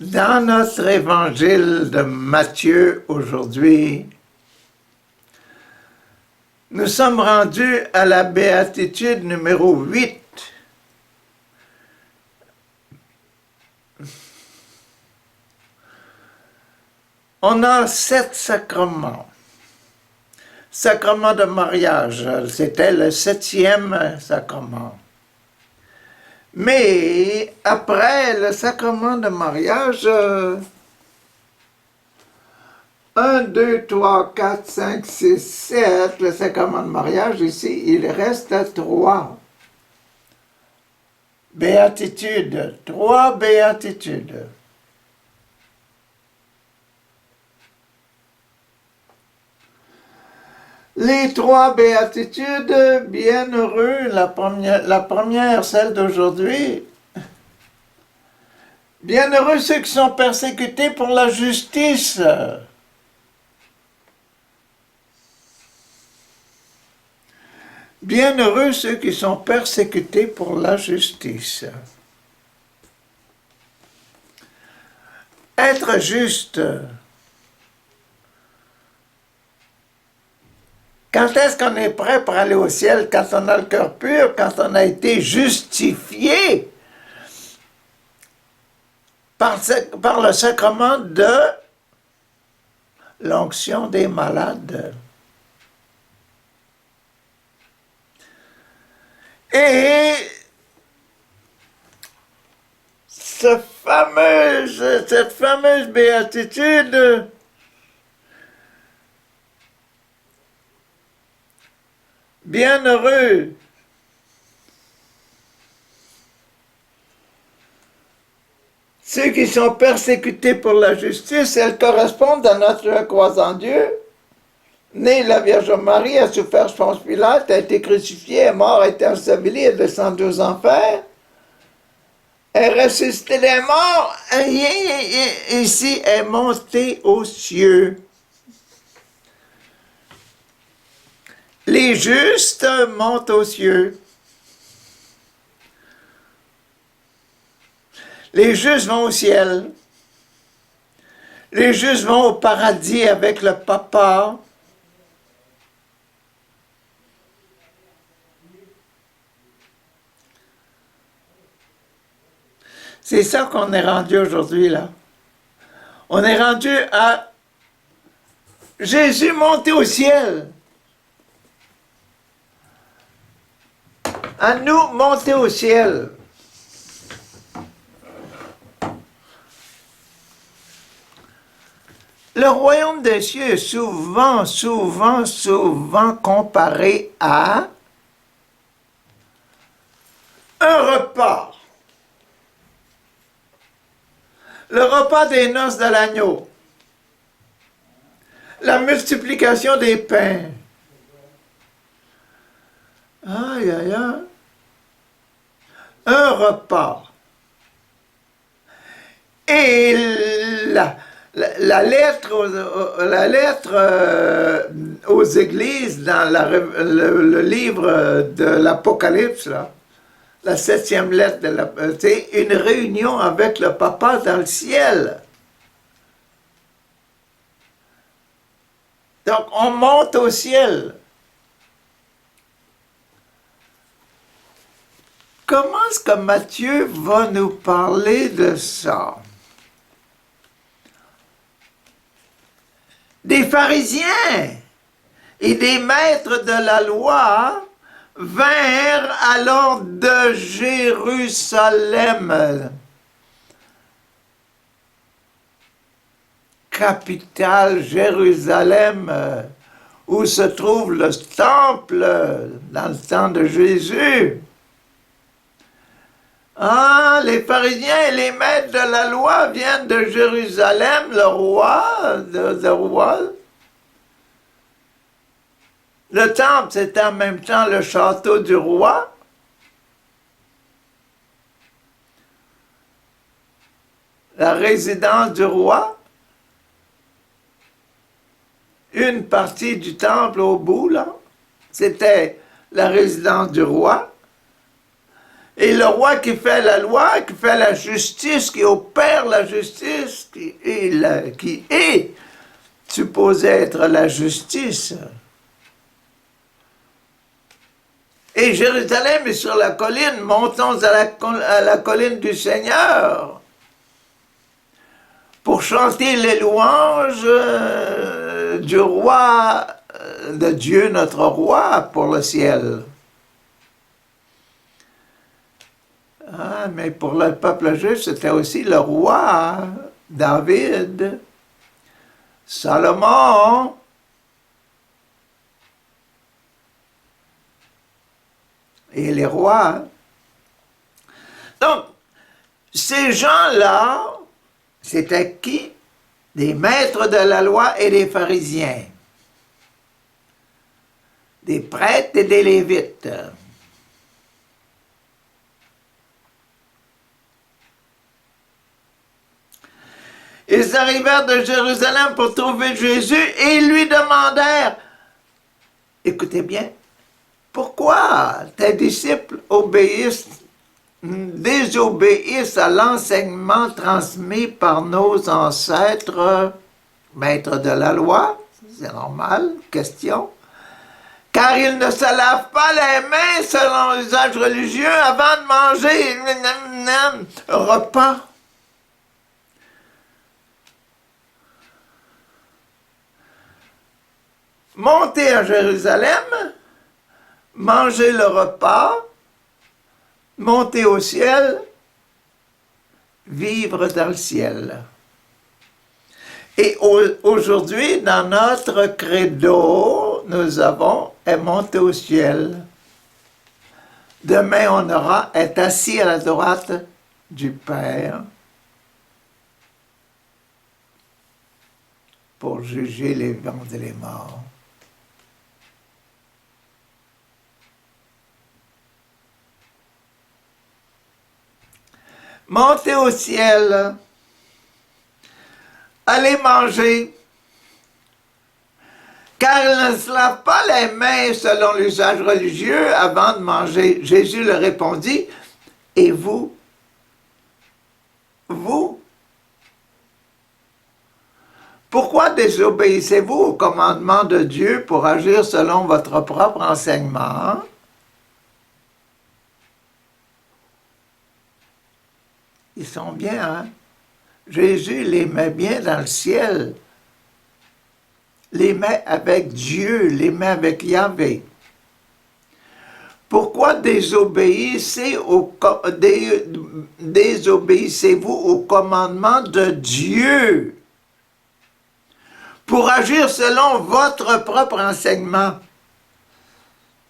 Dans notre évangile de Matthieu aujourd'hui, nous sommes rendus à la béatitude numéro 8. On a 7 sacrements. Sacrement de mariage, c'était le 7e sacrement. Mais après le sacrement de mariage, 1, 2, 3, 4, 5, 6, 7, le sacrement de mariage, ici, il reste 3 béatitudes. 3 béatitudes. Les 3 béatitudes, bienheureux, la première, celle d'aujourd'hui. Bienheureux ceux qui sont persécutés pour la justice. Bienheureux ceux qui sont persécutés pour la justice. Être juste. Quand est-ce qu'on est prêt pour aller au ciel? Quand on a le cœur pur, quand on a été justifié par le sacrement de l'onction des malades. Et cette fameuse béatitude bienheureux ceux qui sont persécutés pour la justice, elles correspondent à notre croix en Dieu. Né la Vierge Marie, a souffert sous Ponce Pilate, a été crucifié, est mort, a été enseveli, est descendu aux enfers, est ressuscité des morts, et ici est monté aux cieux. Les justes montent aux cieux. Les justes vont au ciel. Les justes vont au paradis avec le papa. C'est ça qu'on est rendu aujourd'hui, là. On est rendu à Jésus monté au ciel. À nous monter au ciel. Le royaume des cieux est souvent comparé à un repas. Le repas des noces de l'agneau. La multiplication des pains. Aïe, aïe, aïe. Un repas. Et la lettre aux églises dans le livre de l'Apocalypse, la 7e lettre, c'est une réunion avec le papa dans le ciel. Donc, on monte au ciel. Comment est-ce que Matthieu va nous parler de ça? Des pharisiens et des maîtres de la loi vinrent alors de Jérusalem, capitale Jérusalem, où se trouve le temple dans le temps de Jésus. Ah, les pharisiens et les maîtres de la loi viennent de Jérusalem, le roi. Le temple, c'était en même temps le château du roi. La résidence du roi. Une partie du temple au bout, là, c'était la résidence du roi. Et le roi qui fait la loi, qui fait la justice, qui opère la justice, qui est supposé être la justice. Et Jérusalem est sur la colline, montons à la colline du Seigneur pour chanter les louanges du roi, de Dieu notre roi pour le ciel. Ah, mais pour le peuple juif, c'était aussi le roi, David, Salomon, et les rois. Donc, ces gens-là, c'était qui? Des maîtres de la loi et des pharisiens, des prêtres et des lévites. Ils arrivèrent de Jérusalem pour trouver Jésus et ils lui demandèrent, écoutez bien, pourquoi tes disciples désobéissent à l'enseignement transmis par nos ancêtres, maîtres de la loi? C'est normal, question. Car ils ne se lavent pas les mains selon l'usage religieux avant de manger un repas. Montez à Jérusalem, mangez le repas, monter au ciel, vivre dans le ciel. Et aujourd'hui, dans notre credo, nous avons « est monté au ciel ». Demain, on aura « est assis à la droite du Père » pour juger les vivants et les morts. Montez au ciel, allez manger, car ils ne se lavent pas les mains selon l'usage religieux avant de manger. Jésus leur répondit, et vous, pourquoi désobéissez-vous au commandement de Dieu pour agir selon votre propre enseignement? Ils sont bien, hein? Jésus les met bien dans le ciel. Les met avec Dieu, les met avec Yahvé. Pourquoi désobéissez-vous au commandement de Dieu pour agir selon votre propre enseignement?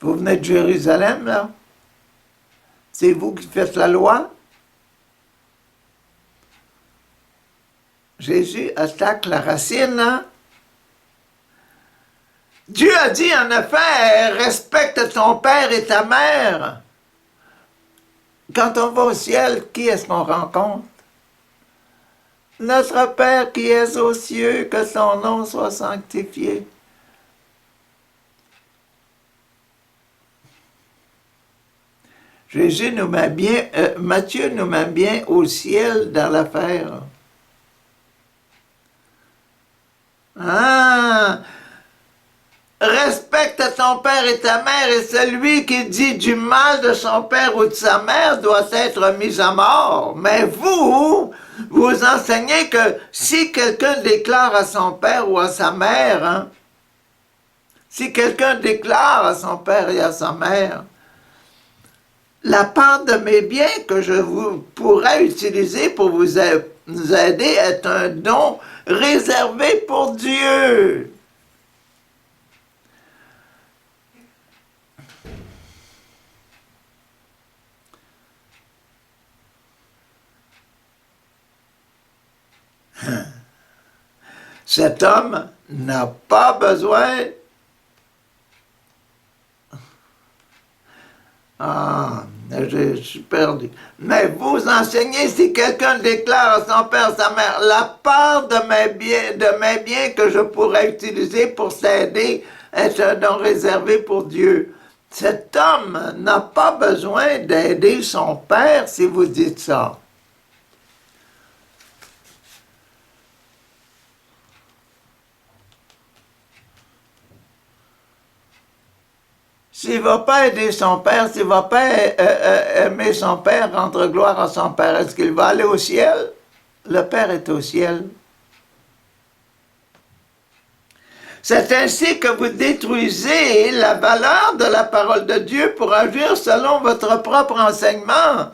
Vous venez de Jérusalem, là? C'est vous qui faites la loi? Jésus attaque la racine, hein? Dieu a dit en effet, respecte ton père et ta mère. Quand on va au ciel, qui est-ce qu'on rencontre? Notre Père qui es aux cieux, que son nom soit sanctifié. Jésus nous met bien, Matthieu nous met bien au ciel dans l'affaire. Ah! Respecte ton père et ta mère, et celui qui dit du mal de son père ou de sa mère doit être mis à mort. Mais vous enseignez que si quelqu'un déclare à son père ou à sa mère, hein, si quelqu'un déclare à son père et à sa mère, la part de mes biens que je vous pourrais utiliser pour vous aider est un don réservé pour Dieu. Cet homme n'a pas besoin. Ah, je suis perdu. Mais vous enseignez, si quelqu'un déclare à son père, sa mère, la part de mes biens que je pourrais utiliser pour s'aider est un don réservé pour Dieu. Cet homme n'a pas besoin d'aider son père si vous dites ça. S'il ne va pas aider son père, s'il ne va pas aimer son père, rendre gloire à son père, est-ce qu'il va aller au ciel? Le Père est au ciel. C'est ainsi que vous détruisez la valeur de la parole de Dieu pour agir selon votre propre enseignement.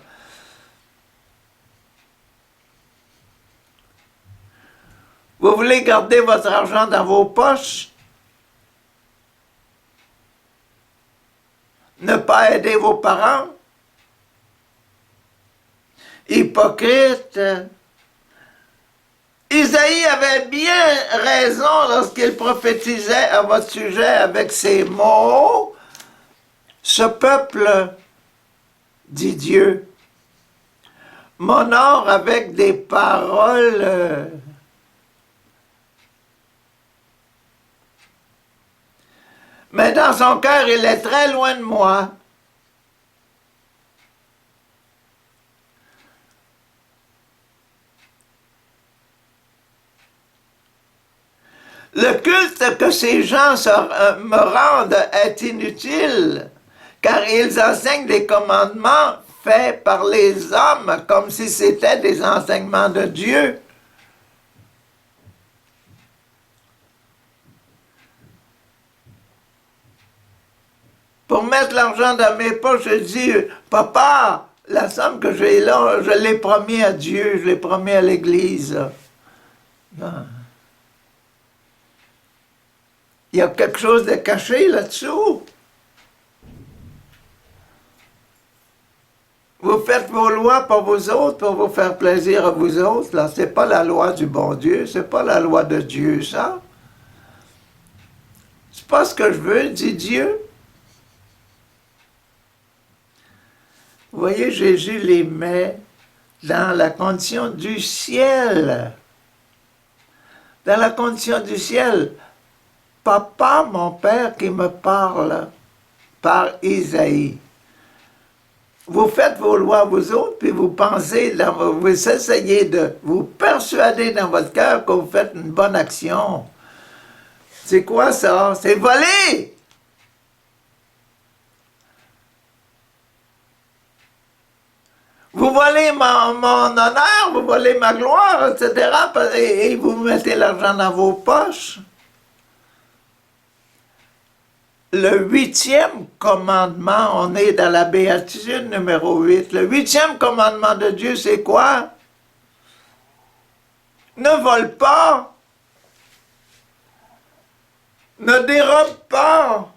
Vous voulez garder votre argent dans vos poches? Ne pas aider vos parents? Hypocrite! Isaïe avait bien raison lorsqu'il prophétisait à votre sujet avec ces mots. Ce peuple, dit Dieu, m'honore avec des paroles mais dans son cœur, il est très loin de moi. Le culte que ces gens me rendent est inutile, car ils enseignent des commandements faits par les hommes comme si c'était des enseignements de Dieu. Pour mettre l'argent dans mes poches, je dis, papa, la somme que j'ai là, je l'ai promis à Dieu, je l'ai promis à l'Église. Non. Il y a quelque chose de caché là-dessous. Vous faites vos lois pour vous autres, pour vous faire plaisir à vous autres. Là, c'est pas la loi du bon Dieu, c'est pas la loi de Dieu, ça. C'est pas ce que je veux, dit Dieu. Vous voyez, Jésus les met dans la condition du ciel. Dans la condition du ciel. Papa, mon père qui me parle par Isaïe. Vous faites vos lois vous autres, puis vous pensez, vous essayez de vous persuader dans votre cœur que vous faites une bonne action. C'est quoi ça? C'est voler! Vous volez mon honneur, vous volez ma gloire, etc. Et vous mettez l'argent dans vos poches. Le 8e commandement, on est dans la béatitude numéro 8. Le 8e commandement de Dieu, c'est quoi? Ne vole pas. Ne dérobe pas.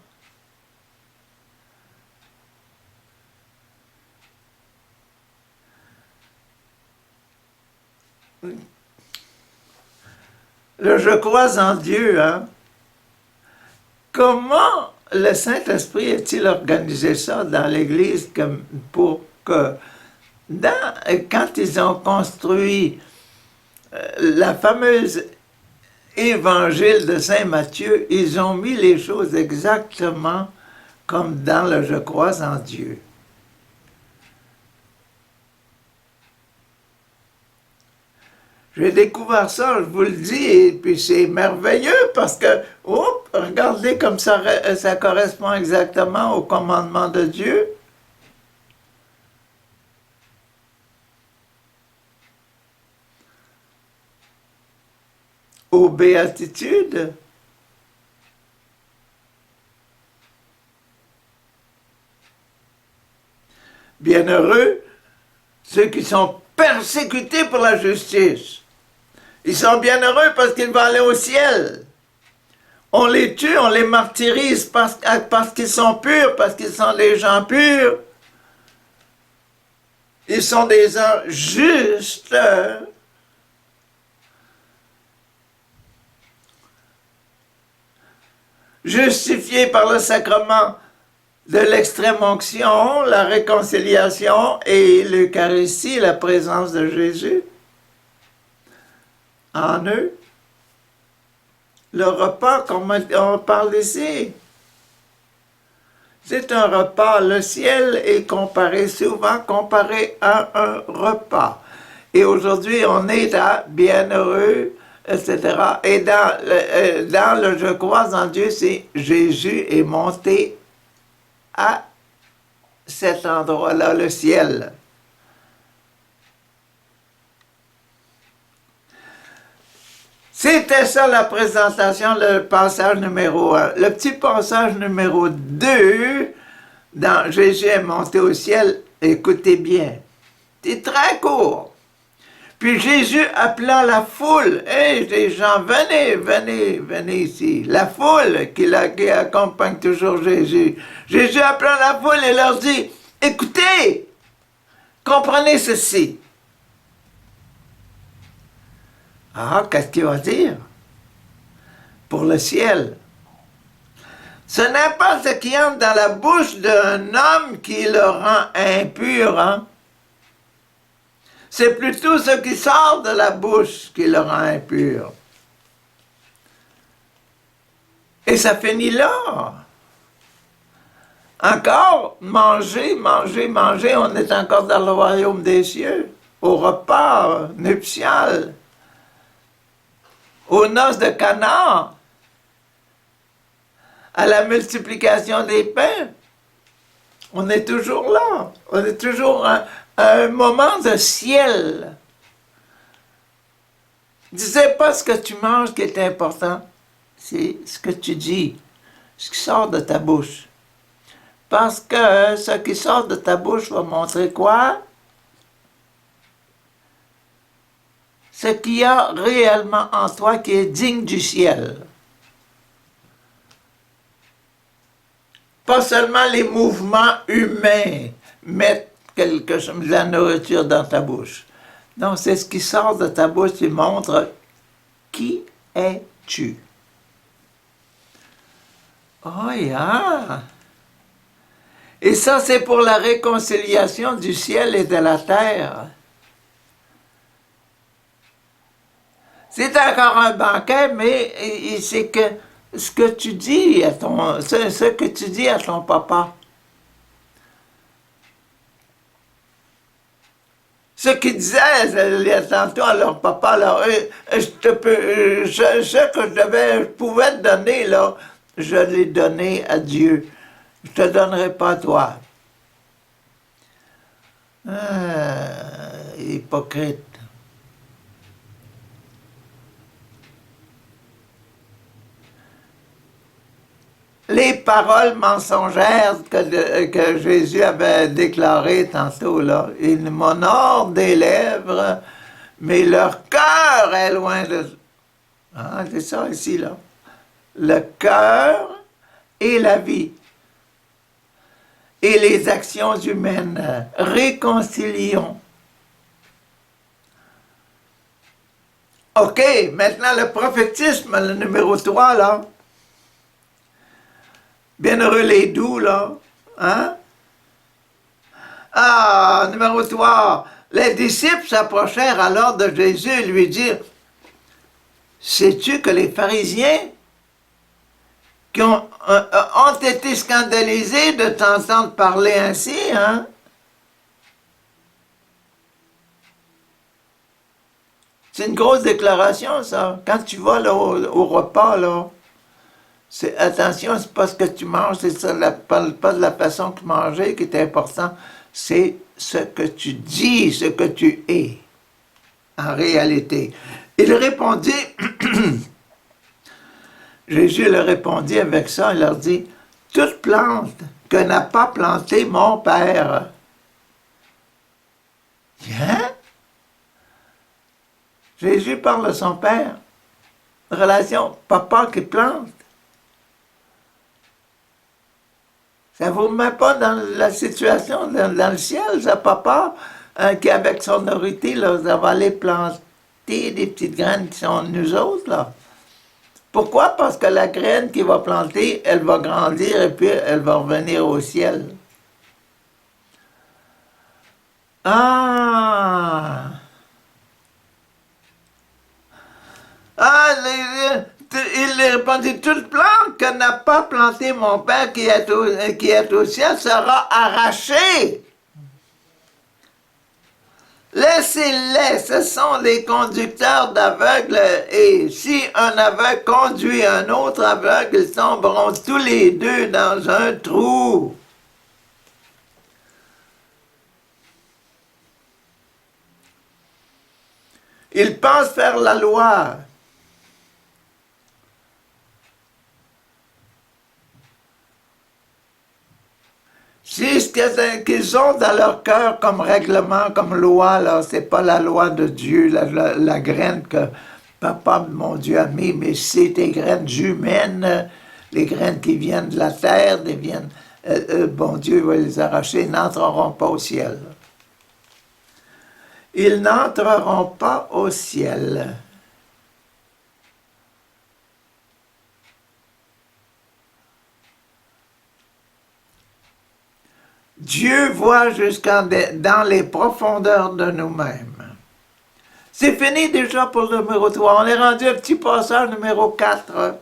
Je crois en Dieu, hein? Comment le Saint-Esprit a-t-il organisé ça dans l'Église pour que, quand ils ont construit la fameuse évangile de Saint Matthieu, ils ont mis les choses exactement comme dans le « Je crois en Dieu ». J'ai découvert ça, je vous le dis, et puis c'est merveilleux parce que, regardez comme ça correspond exactement au commandement de Dieu. Aux béatitudes. Bienheureux ceux qui sont persécutés pour la justice. Ils sont bien heureux parce qu'ils vont aller au ciel. On les tue, on les martyrise parce qu'ils sont purs, parce qu'ils sont des gens purs. Ils sont des gens justes. Justifiés par le sacrement de l'extrême-onction, la réconciliation et l'Eucharistie, la présence de Jésus en eux. Le repas, comme on parle ici, C'est un repas. Le ciel est souvent comparé à un repas. Et aujourd'hui, on est à bienheureux, etc. Et dans le Je crois en Dieu, c'est Jésus est monté à cet endroit-là, le ciel. C'était ça la présentation, le passage numéro 1. Le petit passage numéro 2, dans Jésus est monté au ciel, écoutez bien, c'est très court. Puis Jésus appelant la foule, hey, les gens, venez, venez, venez ici. La foule qui accompagne toujours Jésus. Jésus appelant la foule et leur dit, écoutez, comprenez ceci. Ah, qu'est-ce qu'il va dire? Pour le ciel. Ce n'est pas ce qui entre dans la bouche d'un homme qui le rend impur, hein? C'est plutôt ce qui sort de la bouche qui le rend impur. Et ça finit là. Encore, manger, manger, manger, on est encore dans le royaume des cieux, au repas nuptial, aux noces de Cana, à la multiplication des pains. On est toujours là. On est toujours à un moment de ciel. C'est pas ce que tu manges qui est important, c'est ce que tu dis, ce qui sort de ta bouche. Parce que ce qui sort de ta bouche va montrer quoi? Ce qu'il y a réellement en toi qui est digne du ciel. Pas seulement les mouvements humains mettent quelque chose, de la nourriture dans ta bouche. Non, c'est ce qui sort de ta bouche qui montre qui es-tu. Oh, yeah. Et ça, c'est pour la réconciliation du ciel et de la terre. C'est encore un banquet, mais c'est que ce que tu dis à ce que tu dis à ton papa. Ce qu'ils disaient tantôt à leur papa, là, ce que je pouvais te donner, là, je l'ai donné à Dieu. Je te donnerai pas à toi. Hypocrite. Les paroles mensongères que Jésus avait déclarées tantôt, là, ils m'honorent des lèvres, mais leur cœur est loin de... Ah, c'est ça ici, là. Le cœur et la vie. Et les actions humaines. Réconcilions. OK, maintenant le prophétisme, le numéro 3, là. Bienheureux les doux, là. Hein? Ah, numéro 3. Les disciples s'approchèrent alors de Jésus et lui dirent, sais-tu que les pharisiens qui ont été scandalisés de t'entendre parler ainsi, hein? C'est une grosse déclaration, ça. Quand tu vas là, au repas, là, attention, c'est pas ce que tu manges, c'est ça, pas de la façon de manger qui est important, c'est ce que tu dis, ce que tu es, en réalité. Il répondit, Jésus leur répondit avec ça, il leur dit, toute plante que n'a pas plantée mon Père. Hein? Jésus parle de son Père. Relation papa qui plante. Ça ne vous met pas dans la situation, dans le ciel, ça, papa, qui avec son autorité, là, ça va aller planter des petites graines qui sont nous autres, là. Pourquoi? Parce que la graine qui va planter, elle va grandir et puis elle va revenir au ciel. Ah! Ah, il répondit, toute plante que n'a pas planté mon Père qui est au ciel sera arraché. Laissez-les, ce sont les conducteurs d'aveugles, et si un aveugle conduit un autre aveugle, ils tomberont tous les deux dans un trou. Ils pensent faire la loi. Si ce qu'ils ont dans leur cœur comme règlement, comme loi, là, c'est pas la loi de Dieu, la graine que Papa, mon Dieu, a mis, mais c'est des graines humaines, les graines qui viennent de la terre, bon Dieu va les arracher, ils n'entreront pas au ciel. Ils n'entreront pas au ciel. Dieu voit dans les profondeurs de nous-mêmes. C'est fini déjà pour le numéro 3. On est rendu un petit passage numéro 4.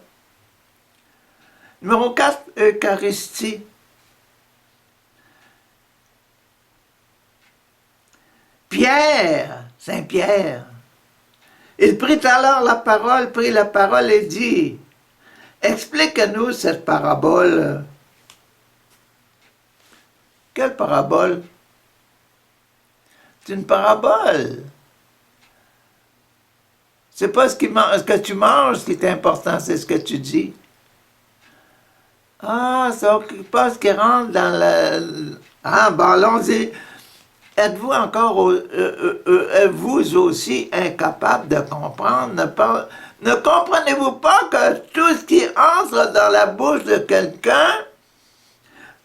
Numéro 4, Eucharistie. Pierre, Saint Pierre, il prit alors la parole et dit, « Explique-nous cette parabole. » Quelle parabole? C'est une parabole. C'est pas ce que tu manges qui est important, c'est ce que tu dis. Ah, c'est pas ce qui rentre dans le... Ah, bon, allons-y. Êtes-vous encore, vous aussi incapable de comprendre? Ne comprenez-vous pas que tout ce qui entre dans la bouche de quelqu'un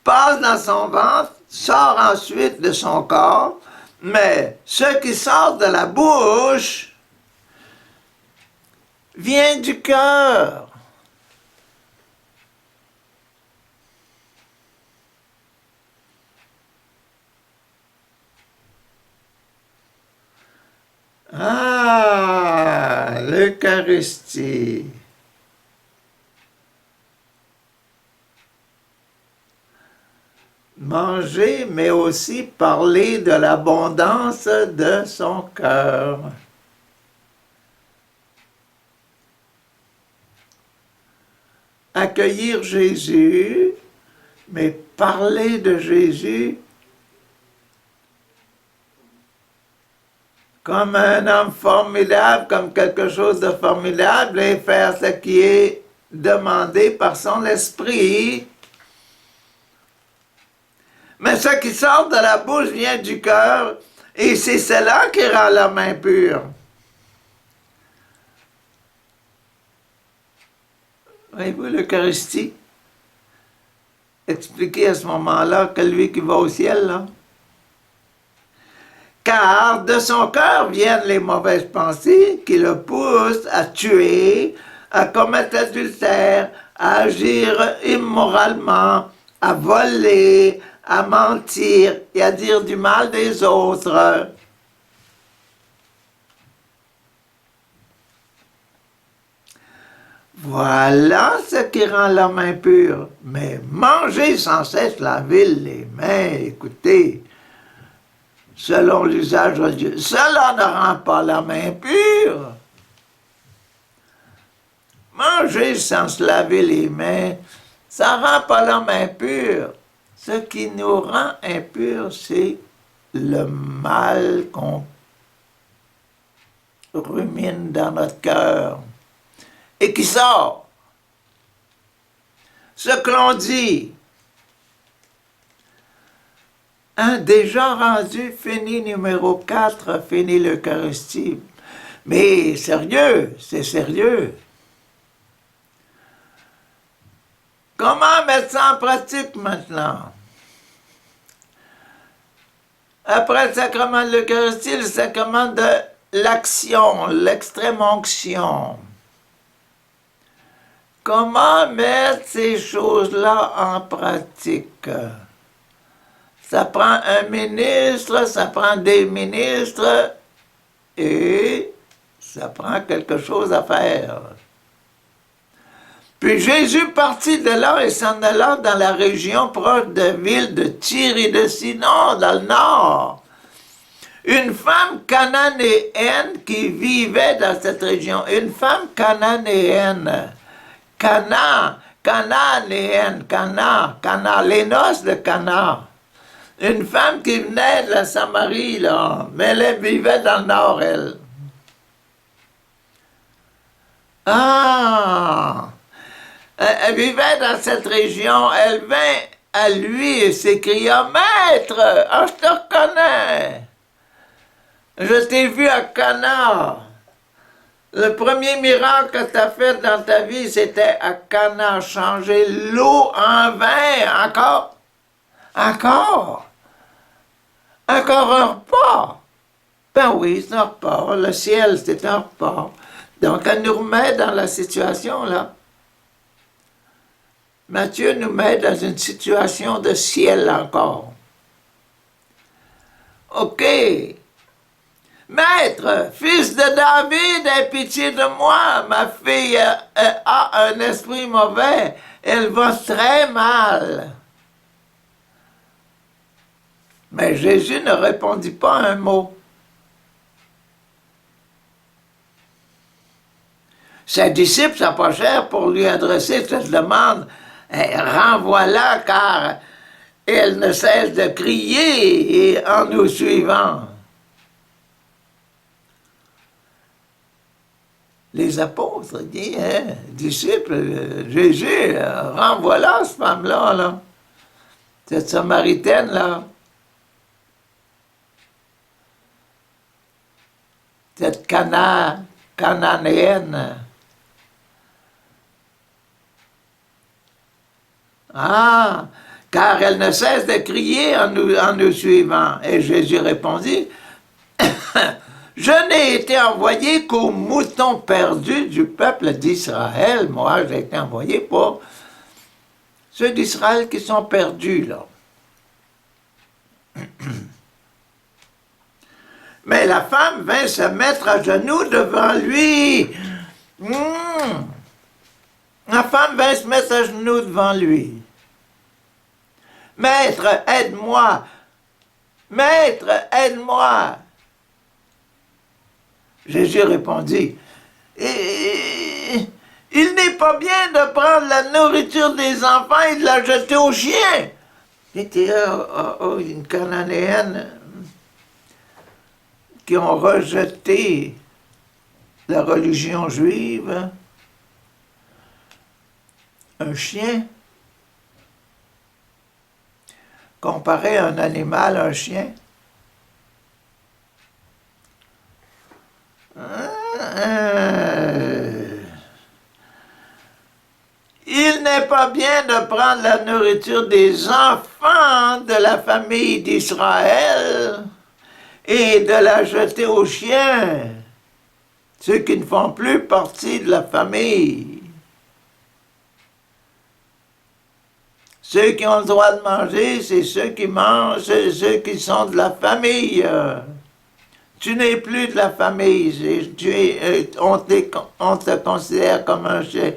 passe dans son ventre, sort ensuite de son corps, mais ce qui sort de la bouche vient du cœur. Ah, l'Eucharistie. Manger, mais aussi parler de l'abondance de son cœur. Accueillir Jésus, mais parler de Jésus comme un homme formidable, comme quelque chose de formidable, et faire ce qui est demandé par son esprit. Mais ce qui sort de la bouche vient du cœur, et c'est cela qui rend l'homme impur. Voyez-vous l'Eucharistie? Expliquez à ce moment-là que lui qui va au ciel, là. Car de son cœur viennent les mauvaises pensées qui le poussent à tuer, à commettre l'adultère, à agir immoralement, à voler, à mentir et à dire du mal des autres. Voilà ce qui rend l'homme impur. Mais manger sans cesse, laver les mains, écoutez, selon l'usage religieux, cela ne rend pas l'homme impur. Manger sans se laver les mains, ça ne rend pas l'homme impur. Ce qui nous rend impurs, c'est le mal qu'on rumine dans notre cœur et qui sort. Ce que l'on dit. Déjà rendu, fini numéro 4, fini l'Eucharistie. Mais sérieux, c'est sérieux. Comment mettre ça en pratique maintenant? Après le sacrement de l'Eucharistie, le sacrement de l'action, l'extrême-onction. Comment mettre ces choses-là en pratique? Ça prend un ministre, ça prend des ministres, et ça prend quelque chose à faire. Puis Jésus partit de là et s'en alla dans la région proche de la ville de Tyr et de Sidon, dans le nord. Une femme cananéenne qui vivait dans cette région, une femme cananéenne, cananéenne, Cana, les noces de Cana. Une femme qui venait de la Samarie, là, mais elle vivait dans le nord, elle. Ah! Elle vivait dans cette région, elle vint à lui et s'écria, Maître, ah, je te reconnais. Je t'ai vu à Cana. Le premier miracle que tu as fait dans ta vie, c'était à Cana, changer l'eau en vin. Encore un repas. Ben oui, c'est un repas. Le ciel, c'est un repas. Donc, elle nous remet dans la situation, là. Matthieu nous met dans une situation de ciel encore. OK. Maître, fils de David, aie pitié de moi. Ma fille a un esprit mauvais. Elle va très mal. Mais Jésus ne répondit pas un mot. Ses disciples s'approchèrent pour lui adresser cette demande. Renvoie-la, car elle ne cesse de crier en nous suivant. Les apôtres disent, disciples, Jésus, renvoie-la, cette femme-là, là. Cette Samaritaine-là. Cette cananéenne. Ah, car elle ne cesse de crier en nous suivant. Et Jésus répondit, je n'ai été envoyé qu'aux moutons perdus du peuple d'Israël. Moi, j'ai été envoyé pour ceux d'Israël qui sont perdus, là. Mais la femme vint se mettre à genoux devant lui. La femme vint se mettre à genoux devant lui. Maître, aide-moi. Maître, aide-moi. Jésus répondit, il n'est pas bien de prendre la nourriture des enfants et de la jeter aux chiens. C'était une Cananéenne qui ont rejeté la religion juive. Un chien, comparé à un animal, un chien. Il n'est pas bien de prendre la nourriture des enfants de la famille d'Israël et de la jeter aux chiens, ceux qui ne font plus partie de la famille. Ceux qui ont le droit de manger, c'est ceux qui mangent, c'est ceux qui sont de la famille. Tu n'es plus de la famille, on te considère comme un chien.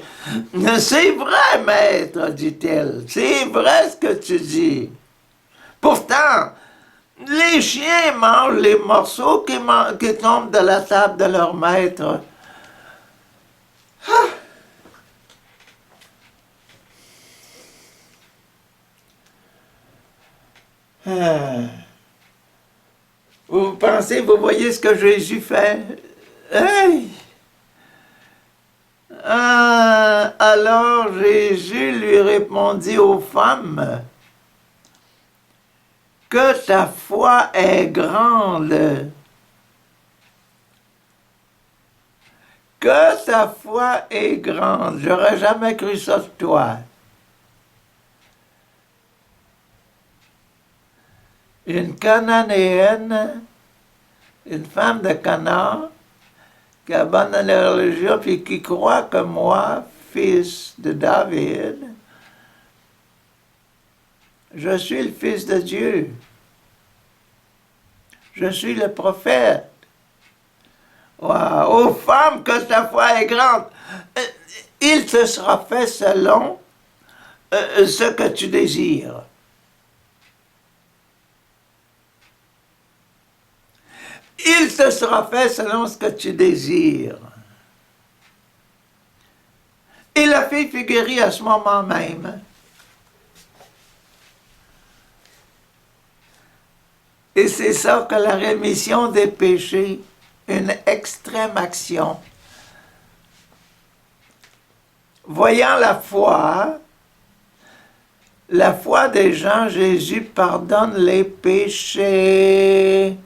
C'est vrai, maître, dit-elle, c'est vrai ce que tu dis. Pourtant, les chiens mangent les morceaux qui tombent de la table de leur maître. Ah! Vous pensez, vous voyez ce que Jésus fait? Hey! Alors Jésus lui répondit aux femmes, que ta foi est grande, que ta foi est grande. J'aurais jamais cru ça de toi. Une Cananéenne, une femme de Canaan, qui abandonne la religion puis qui croit que moi, fils de David, je suis le fils de Dieu. Je suis le prophète. Wow. Ô femme, que ta foi est grande. il te sera fait selon ce que tu désires. Il te sera fait selon ce que tu désires. Et la fille fut guérie à ce moment même. Et c'est ça que la rémission des péchés, une extrême action. Voyant la foi des gens, Jésus pardonne les péchés.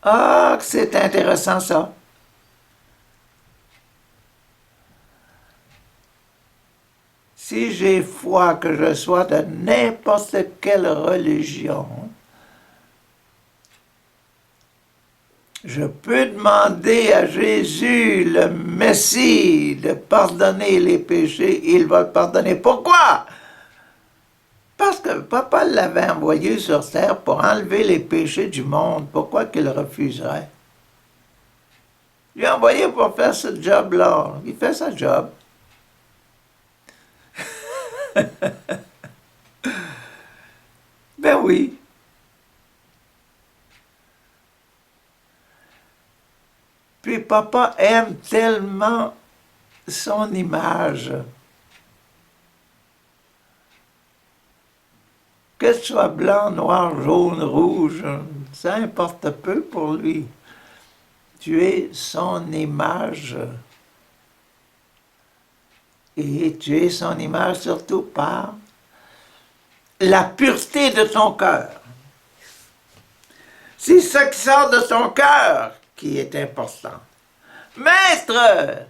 Ah, c'est intéressant ça. Si j'ai foi que je sois de n'importe quelle religion, je peux demander à Jésus, le Messie, de pardonner les péchés, il va le pardonner. Pourquoi? Parce que Papa l'avait envoyé sur terre pour enlever les péchés du monde. Pourquoi qu'il refuserait? Il l'a envoyé pour faire ce job-là. Il fait sa job. Ben oui. Puis Papa aime tellement son image. Que ce soit blanc, noir, jaune, rouge, ça importe peu pour lui. Tu es son image. Et tu es son image surtout par la pureté de ton cœur. C'est ce qui sort de ton cœur qui est important. Maître,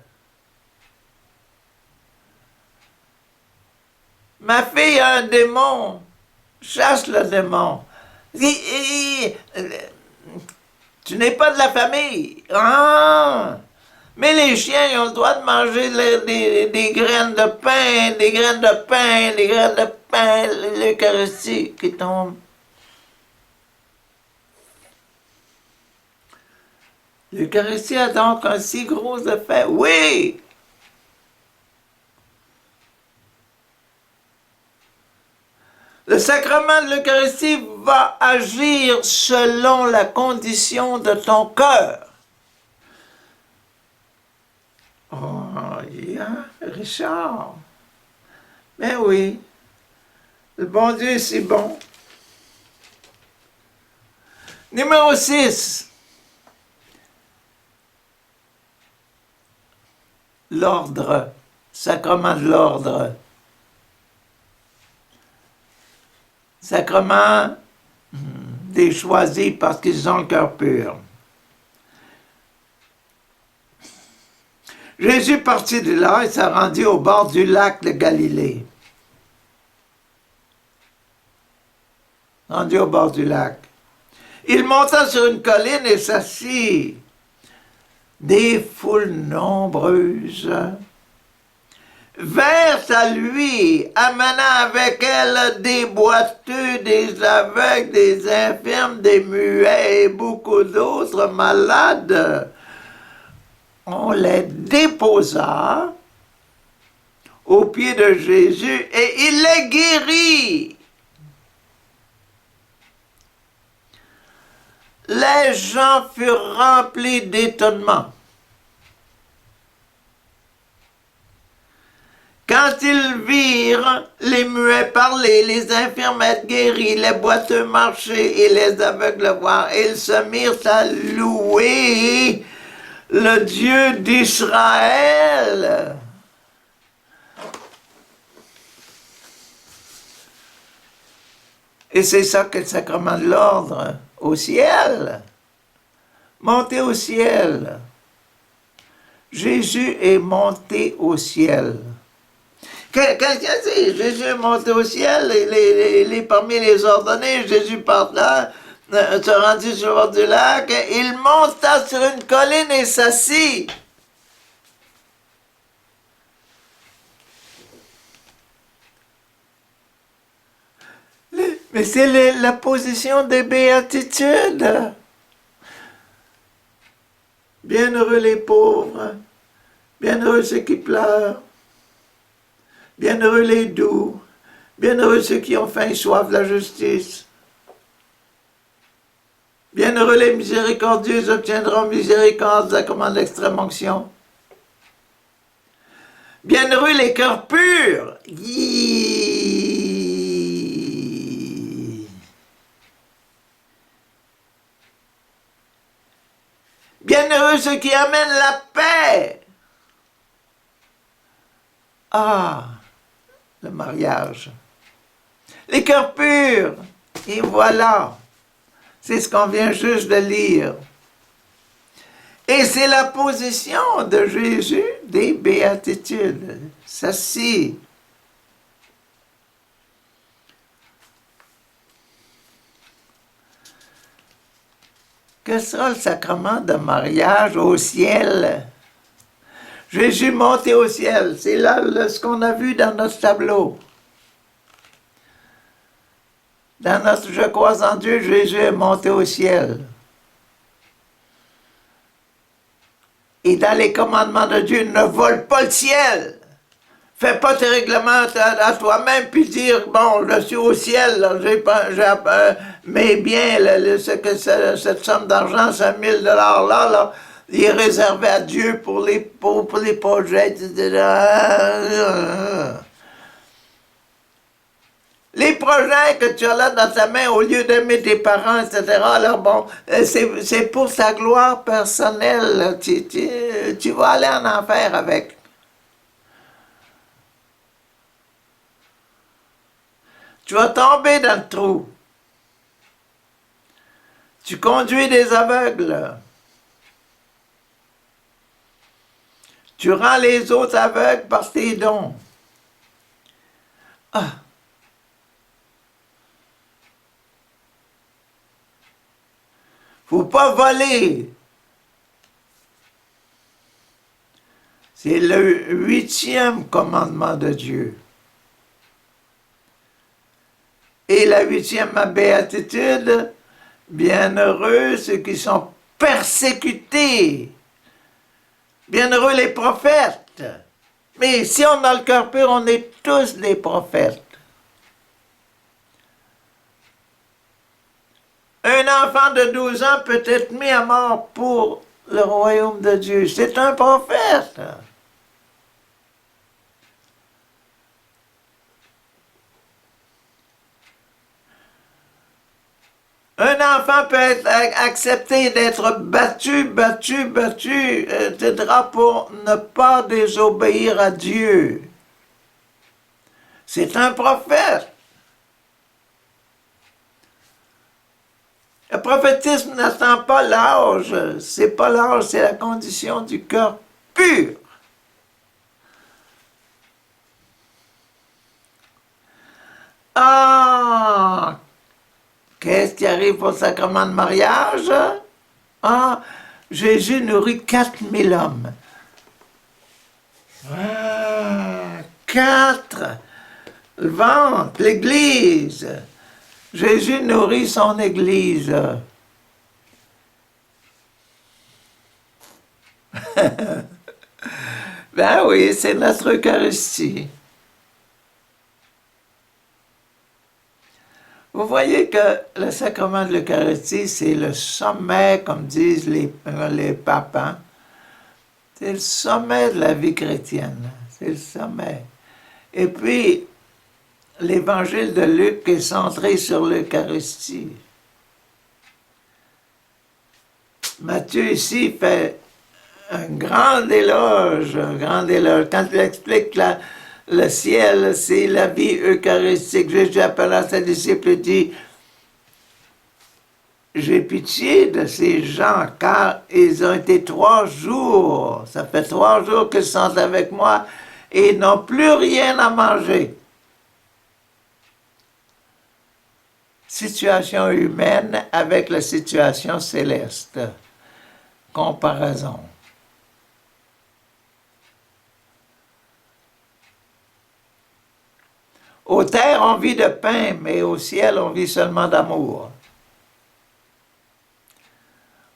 ma fille a un démon, chasse le démon. Tu n'es pas de la famille. Ah! Mais les chiens ils ont le droit de manger des graines de pain, des graines de pain, des graines de pain, l'Eucharistie qui tombe. L'Eucharistie a donc un si gros effet. Oui! Le sacrement de l'Eucharistie va agir selon la condition de ton cœur. Oh, yeah, Richard. Ben oui, le bon Dieu est si bon. Numéro 6. L'ordre, sacrement de l'ordre. Sacrement des choisis parce qu'ils ont le cœur pur. Jésus partit de là et s'est rendu au bord du lac de Galilée. Rendu au bord du lac. Il monta sur une colline et s'assit. Des foules nombreuses vinrent à lui, amenant avec elles des boiteux, des aveugles, des infirmes, des muets et beaucoup d'autres malades. On les déposa aux pieds de Jésus et il les guérit. Les gens furent remplis d'étonnement. Quand ils virent les muets parler, les infirmes être guéris, les boiteux marcher et les aveugles voir, ils se mirent à louer le Dieu d'Israël. Et c'est ça que le sacrement de l'ordre, au ciel. Monter au ciel. Jésus est monté au ciel. Quelqu'un dit, Jésus est monté au ciel, parmi les ordonnés, Jésus part là, se rendit sur le bord du lac, il monta sur une colline et s'assit. Mais c'est la position des béatitudes. Bienheureux les pauvres, Bienheureux ceux qui pleurent. Bienheureux les doux. Bienheureux ceux qui ont faim et soif de la justice. Bienheureux les miséricordieux obtiendront miséricorde, sacrement de l'extrême onction. Bienheureux les cœurs purs. Bienheureux ceux qui amènent la paix. Ah, le mariage. Les cœurs purs. Et voilà. C'est ce qu'on vient juste de lire. Et c'est la position de Jésus des béatitudes. Ceci. Que sera le sacrement de mariage au ciel? Jésus monté au ciel, c'est là ce qu'on a vu dans notre tableau. Dans notre Je crois en Dieu, Jésus est monté au ciel. Et dans les commandements de Dieu, ne vole pas le ciel. Fais pas tes règlements à toi-même puis dire, bon, je suis au ciel, mais bien, cette somme d'argent, 5 000 $ là, il est réservé à Dieu pour les projets, etc. Les projets que tu as là dans ta main, au lieu d'aimer tes parents, etc., alors bon, c'est pour sa gloire personnelle. Tu vas aller en enfer avec. Tu vas tomber dans le trou. Tu conduis des aveugles. Tu rends les autres aveugles par tes dons. Ah! Faut pas voler. C'est le 8e commandement de Dieu. Et la 8e béatitude, bienheureux ceux qui sont persécutés. Bienheureux les prophètes. Mais si on a le cœur pur, on est tous des prophètes. Un enfant de 12 ans peut être mis à mort pour le royaume de Dieu. C'est un prophète. Un enfant peut être accepté d'être battu, etc. pour ne pas désobéir à Dieu. C'est un prophète. Le prophétisme n'attend pas l'âge. C'est pas l'âge, c'est la condition du cœur pur. Ah! Qu'est-ce qui arrive pour le sacrement de mariage? Ah! Jésus nourrit 4000 hommes. Ah! 4! Le ventre, l'Église. Jésus nourrit son Église. Ben oui, c'est notre Eucharistie. Vous voyez que le sacrement de l'Eucharistie, c'est le sommet, comme disent les papes. Hein? C'est le sommet de la vie chrétienne. C'est le sommet. Et puis, l'évangile de Luc est centré sur l'Eucharistie. Matthieu ici fait un grand éloge. Quand il explique le ciel, c'est la vie eucharistique. Jésus appelle à ses disciples et dit, j'ai pitié de ces gens, car ils ont été 3 jours. Ça fait 3 jours qu'ils sont avec moi et ils n'ont plus rien à manger. Situation humaine avec la situation céleste. Comparaison. Aux terres, on vit de pain, mais au ciel, on vit seulement d'amour.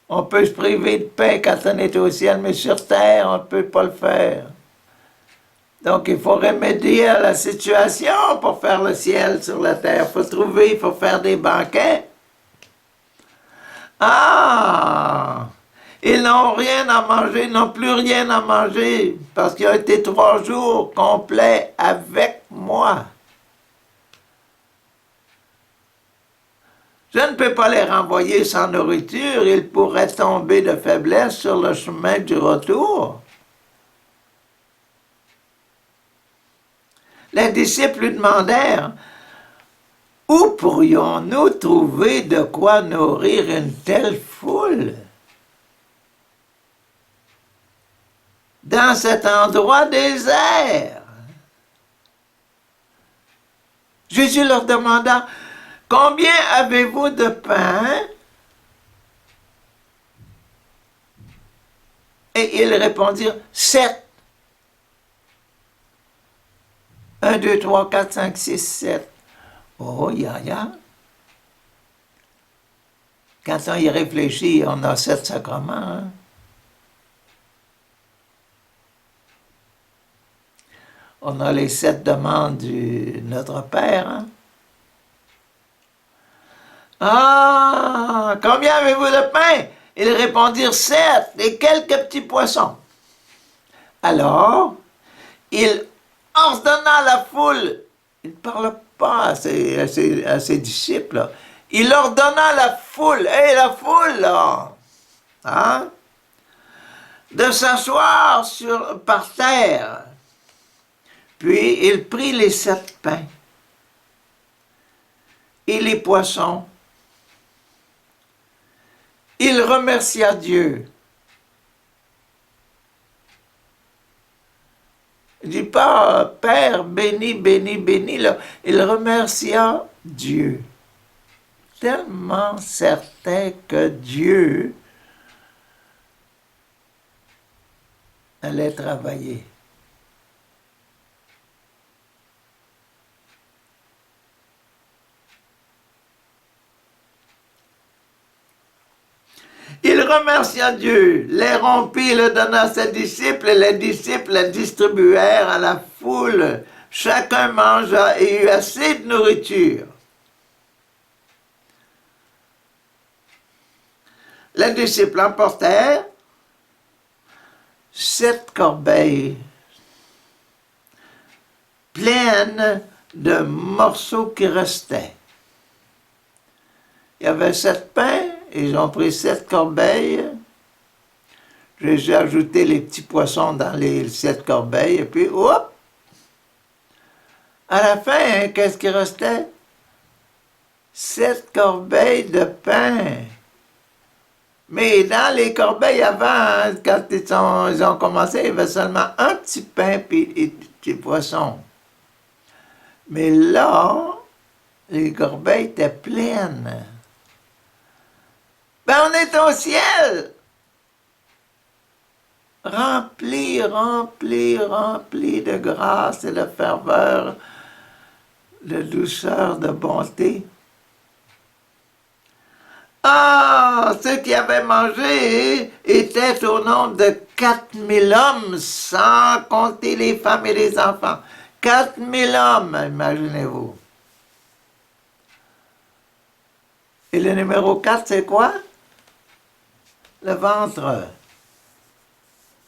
On peut se priver de pain quand on est au ciel, mais sur terre, on ne peut pas le faire. Donc, il faut remédier à la situation pour faire le ciel sur la terre. Il faut trouver, il faut faire des banquets. Ah! Ils n'ont rien à manger, n'ont plus rien à manger, parce qu'ils ont été 3 jours complets avec moi. Je ne peux pas les renvoyer sans nourriture, ils pourraient tomber de faiblesse sur le chemin du retour. Les disciples lui demandèrent, « Où pourrions-nous trouver de quoi nourrir une telle foule? » Dans cet endroit désert. Jésus leur demanda, « Combien avez-vous de pain? » Et ils répondirent, « 7. 1, 2, 3, 4, 5, 6, 7. Oh, ya. Quand on y réfléchit, on a 7 sacrements. Hein? On a les 7 demandes du Notre Père. Hein? Ah, combien avez-vous de pain? Ils répondirent 7 et quelques petits poissons. Alors, il ordonna à la foule, il ne parle pas à ses disciples, là. Il ordonna à la foule, la foule, là, hein, de s'asseoir par terre. Puis il prit les 7 pains et les poissons. Il remercia Dieu. Il dit pas « Père, béni, béni, béni ». Il remercia Dieu. Tellement certain que Dieu allait travailler. Il remercia Dieu, les rompit, le donna à ses disciples, et les disciples les distribuèrent à la foule. Chacun mangea et eut assez de nourriture. Les disciples emportèrent 7 corbeilles pleines de morceaux qui restaient. Il y avait 7 pains. Ils ont pris 7 corbeilles. J'ai ajouté les petits poissons dans les 7 corbeilles. Et puis, hop! À la fin, hein, qu'est-ce qui restait? 7 corbeilles de pain. Mais dans les corbeilles avant, hein, quand ils ont commencé, il y avait seulement un petit pain et des petits poissons. Mais là, les corbeilles étaient pleines. Ben, on est au ciel, rempli, rempli, rempli de grâce et de ferveur, de douceur, de bonté. Ah, ceux qui avaient mangé étaient au nombre de 4000 hommes, sans compter les femmes et les enfants. 4000 hommes, imaginez-vous. Et le numéro 4, c'est quoi? Le ventre.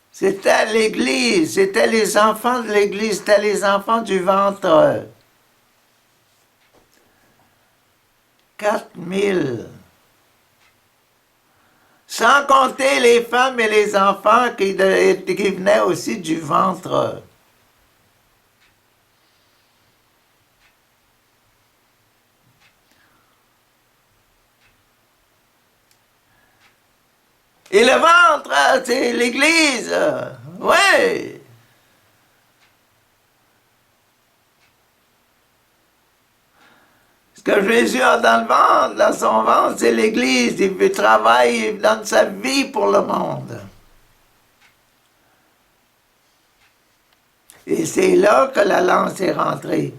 C'était l'Église, c'était les enfants de l'Église, c'était les enfants du ventre. 4000. Sans compter les femmes et les enfants qui venaient aussi du ventre. Et le ventre, c'est l'Église. Oui. Ce que Jésus a dans le ventre, dans son ventre, c'est l'Église. Il travaille, il donne sa vie pour le monde. Et c'est là que la lance est rentrée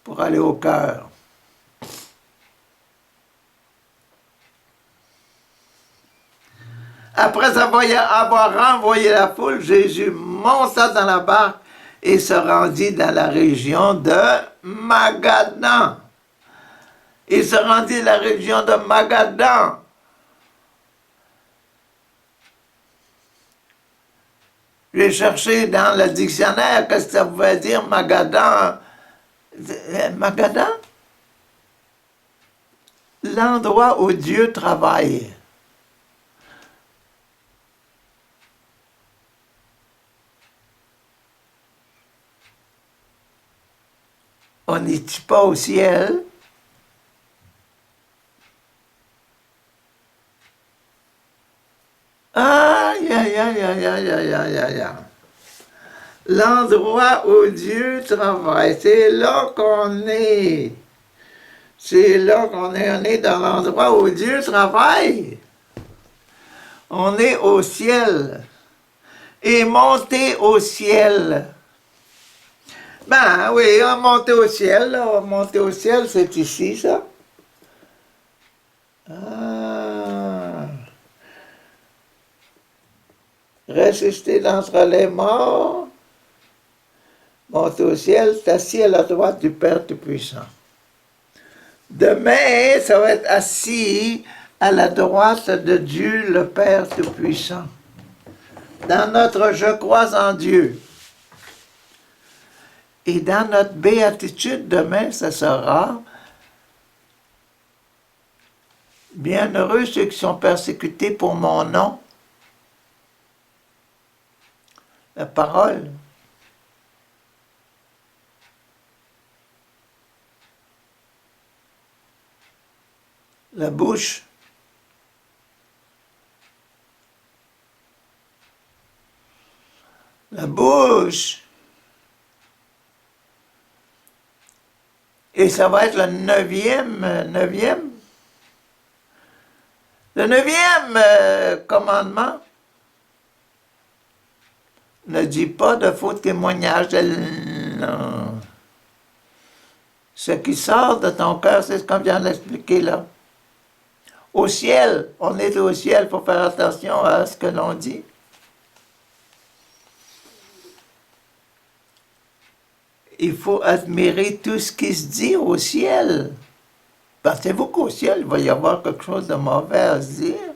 pour aller au cœur. Après avoir renvoyé la foule, Jésus monta dans la barque et se rendit dans la région de Magadan. Il se rendit dans la région de Magadan. J'ai cherché dans le dictionnaire qu'est-ce que ça pouvait dire Magadan. Magadan? L'endroit où Dieu travaille. On n'est pas au ciel. Aïe, aïe, aïe, aïe, aïe, aïe, aïe, aïe. L'endroit où Dieu travaille, c'est là qu'on est. C'est là qu'on est. On est dans l'endroit où Dieu travaille. On est au ciel. Et monter au ciel. Ben oui, on monte au ciel. On monte au ciel, c'est ici, ça. Ah. Ressusciter d'entre les morts. Monter au ciel, c'est assis à la droite du Père Tout-Puissant. Demain, ça va être assis à la droite de Dieu, le Père Tout-Puissant. Dans notre je crois en Dieu. Et dans notre béatitude, demain, ça sera bienheureux ceux qui sont persécutés pour mon nom. La parole. La bouche. La bouche. Et ça va être le neuvième. Le neuvième commandement. Ne dis pas de faux témoignages. Non. Ce qui sort de ton cœur, c'est ce qu'on vient d'expliquer là. Au ciel, on est au ciel pour faire attention à ce que l'on dit. Il faut admirer tout ce qui se dit au ciel. Pensez-vous qu'au ciel, il va y avoir quelque chose de mauvais à se dire?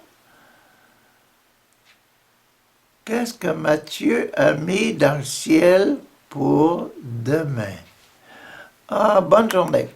Qu'est-ce que Matthieu a mis dans le ciel pour demain? Ah, bonne journée.